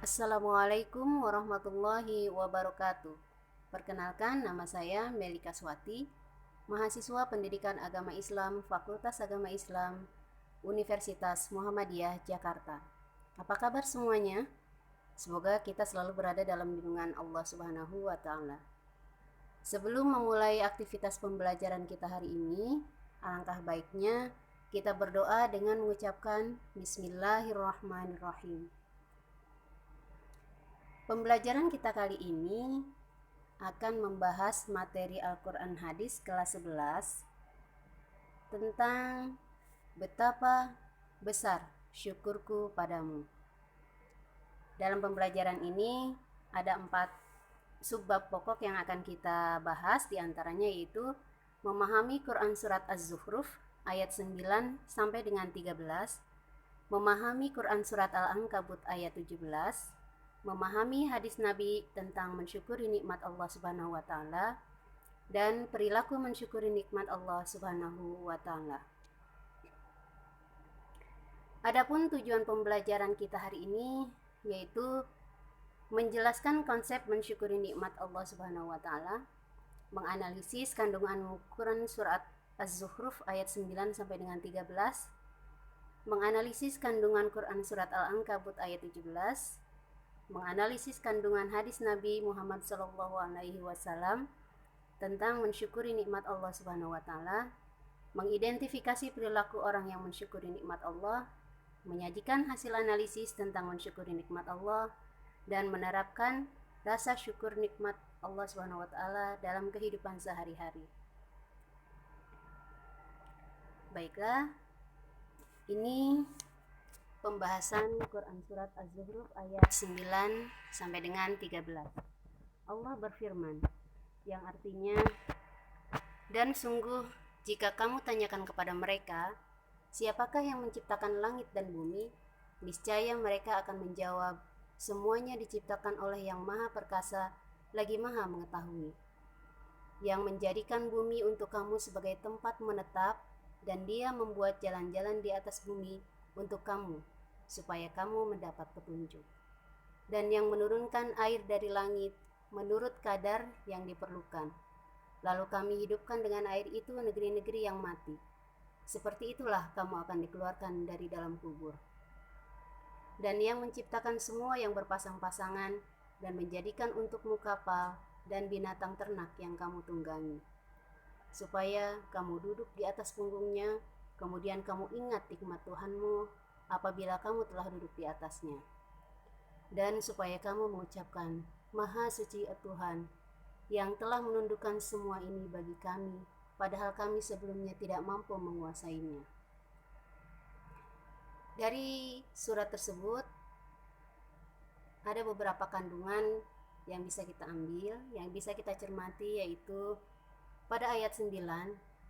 Assalamualaikum warahmatullahi wabarakatuh. Perkenalkan, nama saya Melika Swati, mahasiswa Pendidikan Agama Islam Fakultas Agama Islam Universitas Muhammadiyah Jakarta. Apa kabar semuanya? Semoga kita selalu berada dalam lindungan Allah Subhanahu wa taala. Sebelum memulai aktivitas pembelajaran kita hari ini, alangkah baiknya kita berdoa dengan mengucapkan Bismillahirrahmanirrahim. Pembelajaran kita kali ini akan membahas materi Al-Quran Hadis kelas 11 tentang betapa besar syukurku padamu. Dalam pembelajaran ini ada 4 subbab pokok yang akan kita bahas, diantaranya yaitu memahami Quran Surat Az-Zukhruf ayat 9 sampai dengan 13, memahami Quran Surat Al-Ankabut ayat 17, memahami hadis Nabi tentang mensyukuri nikmat Allah Subhanahu wa taala, dan perilaku mensyukuri nikmat Allah Subhanahu wa taala. Adapun tujuan pembelajaran kita hari ini yaitu menjelaskan konsep mensyukuri nikmat Allah Subhanahu wa taala, menganalisis kandungan Quran surat Az-Zukhruf ayat 9 sampai dengan 13, menganalisis kandungan Quran surat Al-Ankabut ayat 17, menganalisis kandungan hadis Nabi Muhammad SAW tentang mensyukuri nikmat Allah Subhanahu wa taala, mengidentifikasi perilaku orang yang mensyukuri nikmat Allah, menyajikan hasil analisis tentang mensyukuri nikmat Allah, dan menerapkan rasa syukur nikmat Allah Subhanahu wa taala dalam kehidupan sehari-hari. Baiklah, ini pembahasan Quran Surat Az-Zukhruf ayat 9 sampai dengan 13. Allah berfirman, yang artinya, dan sungguh jika kamu tanyakan kepada mereka, siapakah yang menciptakan langit dan bumi? Niscaya mereka akan menjawab, semuanya diciptakan oleh Yang Maha Perkasa, lagi Maha Mengetahui. Yang menjadikan bumi untuk kamu sebagai tempat menetap, dan Dia membuat jalan-jalan di atas bumi untuk kamu, supaya kamu mendapat petunjuk, dan yang menurunkan air dari langit menurut kadar yang diperlukan, lalu kami hidupkan dengan air itu negeri-negeri yang mati. Seperti itulah kamu akan dikeluarkan dari dalam kubur. Dan yang menciptakan semua yang berpasang-pasangan dan menjadikan untukmu kapal dan binatang ternak yang kamu tunggangi, supaya kamu duduk di atas punggungnya, kemudian kamu ingat nikmat Tuhanmu apabila kamu telah duduk di atasnya, dan supaya kamu mengucapkan, Maha Suci Tuhan yang telah menundukkan semua ini bagi kami, padahal kami sebelumnya tidak mampu menguasainya. Dari surat tersebut ada beberapa kandungan yang bisa kita ambil, yang bisa kita cermati, yaitu pada ayat 9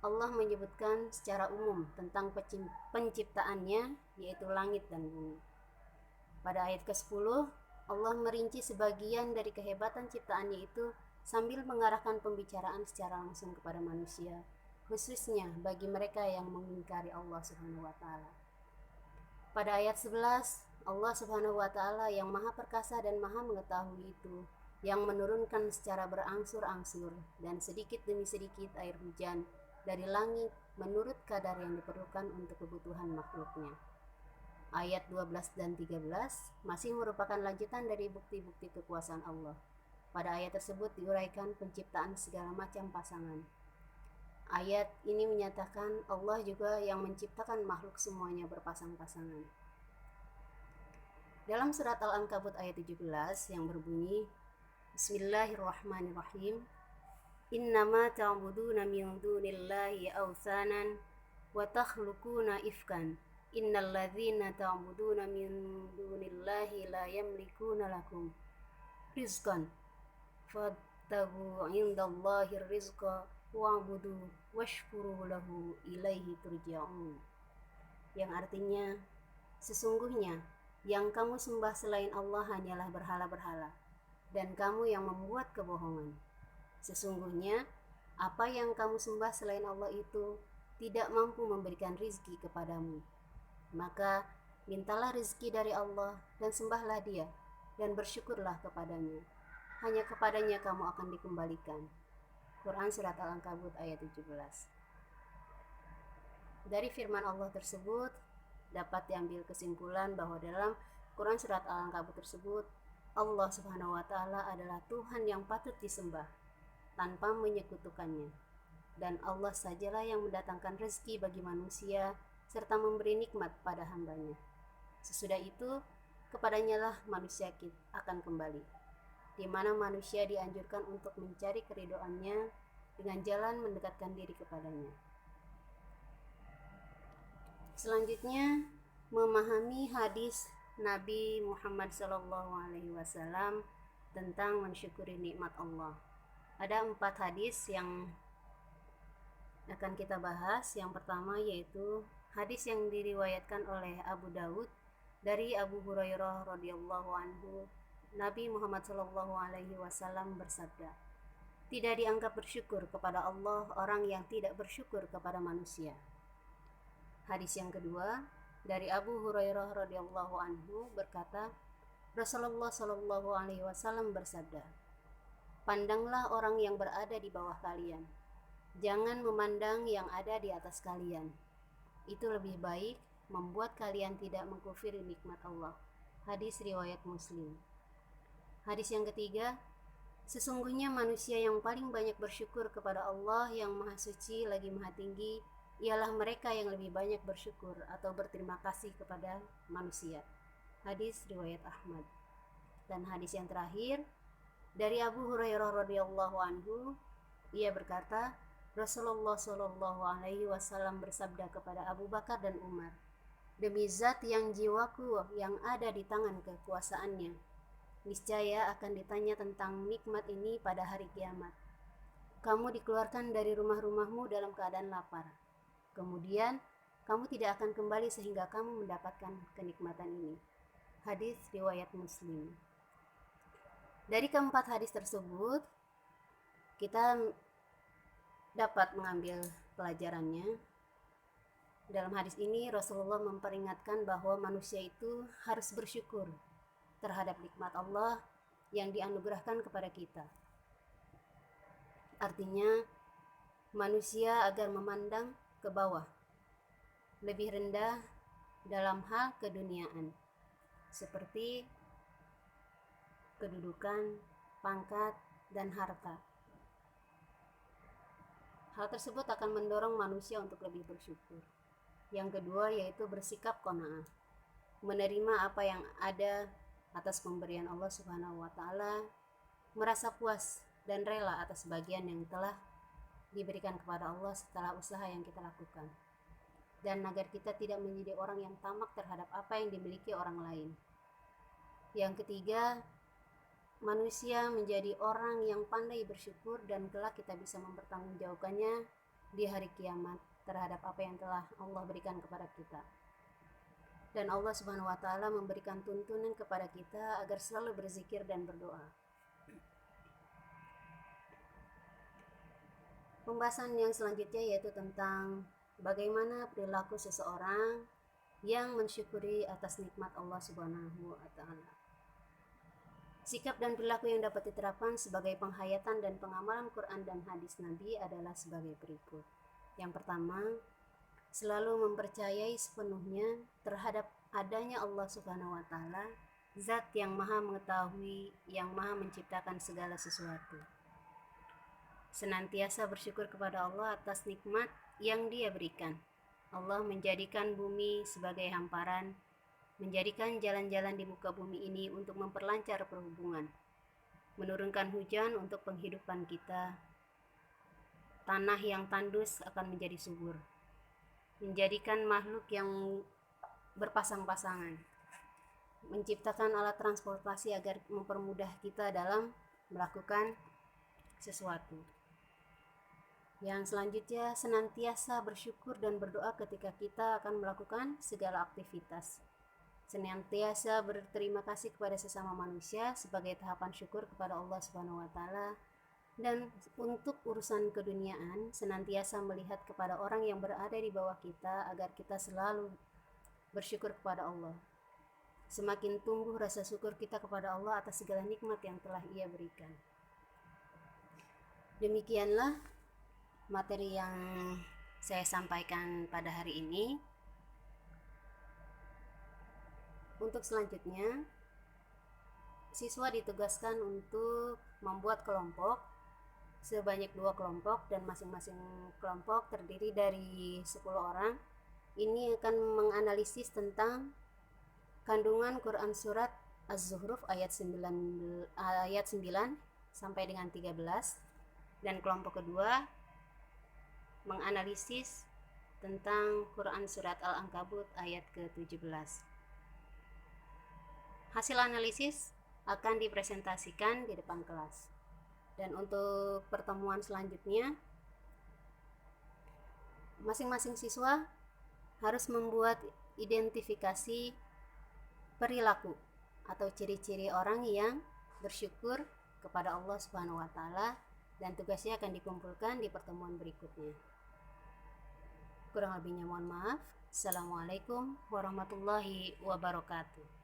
Allah menyebutkan secara umum tentang penciptaannya, yaitu langit dan bumi. Pada ayat ke-10, Allah merinci sebagian dari kehebatan ciptaannya itu sambil mengarahkan pembicaraan secara langsung kepada manusia, khususnya bagi mereka yang mengingkari Allah Subhanahu wa taala. Pada ayat 11, Allah Subhanahu wa taala yang Maha Perkasa dan Maha Mengetahui itu yang menurunkan secara berangsur-angsur dan sedikit demi sedikit air hujan dari langit menurut kadar yang diperlukan untuk kebutuhan makhluknya. Ayat 12 dan 13 masih merupakan lanjutan dari bukti-bukti kekuasaan Allah. Pada ayat tersebut diuraikan penciptaan segala macam pasangan. Ayat ini menyatakan Allah juga yang menciptakan makhluk semuanya berpasang-pasangan. Dalam surat Al-Ankabut ayat 17 yang berbunyi, Bismillahirrahmanirrahim, Innama ta'buduna min dunillahi awthanan wa takhluquna ifkan innal ladzina ta'buduna min dunillahi la yamlikuna lakum rizqan fattabu indallahi rizqa wa'budu washkuru lahu ilaihi turja'un. Yang artinya, sesungguhnya yang kamu sembah selain Allah hanyalah berhala-berhala, dan kamu yang membuat kebohongan. Sesungguhnya apa yang kamu sembah selain Allah itu tidak mampu memberikan rizki kepadamu. Maka mintalah rizki dari Allah dan sembahlah Dia, dan bersyukurlah kepadanya. Hanya kepadanya kamu akan dikembalikan. Quran Surat Al-Ankabut ayat 17. Dari firman Allah tersebut dapat diambil kesimpulan bahwa dalam Quran Surat Al-Ankabut tersebut Allah Subhanahu wa Ta'ala adalah Tuhan yang patut disembah tanpa menyekutukannya, dan Allah sajalah yang mendatangkan rezeki bagi manusia serta memberi nikmat pada hambanya. Sesudah itu kepadanya lah manusia akan kembali, di mana manusia dianjurkan untuk mencari keridhoannya dengan jalan mendekatkan diri kepadanya. Selanjutnya, memahami hadis Nabi Muhammad SAW tentang mensyukuri nikmat Allah. Ada 4 hadis yang akan kita bahas. Yang pertama yaitu hadis yang diriwayatkan oleh Abu Daud dari Abu Hurairah radhiyallahu anhu. Nabi Muhammad SAW bersabda, "Tidak dianggap bersyukur kepada Allah orang yang tidak bersyukur kepada manusia." Hadis yang kedua dari Abu Hurairah radhiyallahu anhu berkata, Rasulullah SAW bersabda, "Pandanglah orang yang berada di bawah kalian. Jangan memandang yang ada di atas kalian. Itu lebih baik membuat kalian tidak mengkufiri nikmat Allah." Hadis riwayat Muslim. Hadis yang ketiga, sesungguhnya manusia yang paling banyak bersyukur kepada Allah yang Maha Suci lagi Maha Tinggi ialah mereka yang lebih banyak bersyukur atau berterima kasih kepada manusia. Hadis riwayat Ahmad. Dan hadis yang terakhir dari Abu Hurairah radhiyallahu anhu, ia berkata, Rasulullah SAW bersabda kepada Abu Bakar dan Umar, "Demi zat yang jiwaku yang ada di tangan kekuasaannya, niscaya akan ditanya tentang nikmat ini pada hari kiamat. Kamu dikeluarkan dari rumah-rumahmu dalam keadaan lapar. Kemudian kamu tidak akan kembali sehingga kamu mendapatkan kenikmatan ini." Hadis riwayat Muslim. Dari keempat hadis tersebut kita dapat mengambil pelajarannya. Dalam hadis ini Rasulullah memperingatkan bahwa manusia itu harus bersyukur terhadap nikmat Allah yang dianugerahkan kepada kita. Artinya manusia agar memandang ke bawah, lebih rendah dalam hal keduniaan, seperti kedudukan, pangkat, dan harta. Hal tersebut akan mendorong manusia untuk lebih bersyukur. Yang kedua yaitu bersikap qanaah, menerima apa yang ada atas pemberian Allah Subhanahu wa Ta'ala, merasa puas dan rela atas bagian yang telah diberikan kepada Allah setelah usaha yang kita lakukan, dan agar kita tidak menjadi orang yang tamak terhadap apa yang dimiliki orang lain. Yang ketiga, manusia menjadi orang yang pandai bersyukur dan kelak kita bisa mempertanggungjawabkannya di hari kiamat terhadap apa yang telah Allah berikan kepada kita. Dan Allah Subhanahu wa Ta'ala memberikan tuntunan kepada kita agar selalu berzikir dan berdoa. Pembahasan yang selanjutnya yaitu tentang bagaimana perilaku seseorang yang mensyukuri atas nikmat Allah Subhanahu wa Ta'ala. Sikap dan perilaku yang dapat diterapkan sebagai penghayatan dan pengamalan Quran dan hadis Nabi adalah sebagai berikut. Yang pertama, selalu mempercayai sepenuhnya terhadap adanya Allah Subhanahu wa Ta'ala, zat yang maha mengetahui, yang maha menciptakan segala sesuatu. Senantiasa bersyukur kepada Allah atas nikmat yang Dia berikan. Allah menjadikan bumi sebagai hamparan, menjadikan jalan-jalan di muka bumi ini untuk memperlancar perhubungan, menurunkan hujan untuk penghidupan kita. Tanah yang tandus akan menjadi subur, menjadikan makhluk yang berpasang-pasangan, menciptakan alat transportasi agar mempermudah kita dalam melakukan sesuatu. Yang selanjutnya, senantiasa bersyukur dan berdoa ketika kita akan melakukan segala aktivitas. Senantiasa berterima kasih kepada sesama manusia sebagai tahapan syukur kepada Allah Subhanahu wa Ta'ala. Dan untuk urusan keduniaan, senantiasa melihat kepada orang yang berada di bawah kita agar kita selalu bersyukur kepada Allah. semakin tumbuh rasa syukur kita kepada Allah atas segala nikmat yang telah Ia berikan. Demikianlah materi yang saya sampaikan pada hari ini. Untuk selanjutnya, siswa ditugaskan untuk membuat kelompok sebanyak 2 kelompok, dan masing-masing kelompok terdiri dari 10 orang. Ini akan menganalisis tentang kandungan Quran surat Az-Zukhruf ayat 9 sampai dengan 13, dan kelompok kedua menganalisis tentang Quran surat Al-Ankabut ayat ke-17. Hasil analisis akan dipresentasikan di depan kelas. Dan untuk pertemuan selanjutnya, masing-masing siswa harus membuat identifikasi perilaku atau ciri-ciri orang yang bersyukur kepada Allah Subhanahu wa taala, dan tugasnya akan dikumpulkan di pertemuan berikutnya. Kurang lebihnya mohon maaf. Assalamualaikum warahmatullahi wabarakatuh.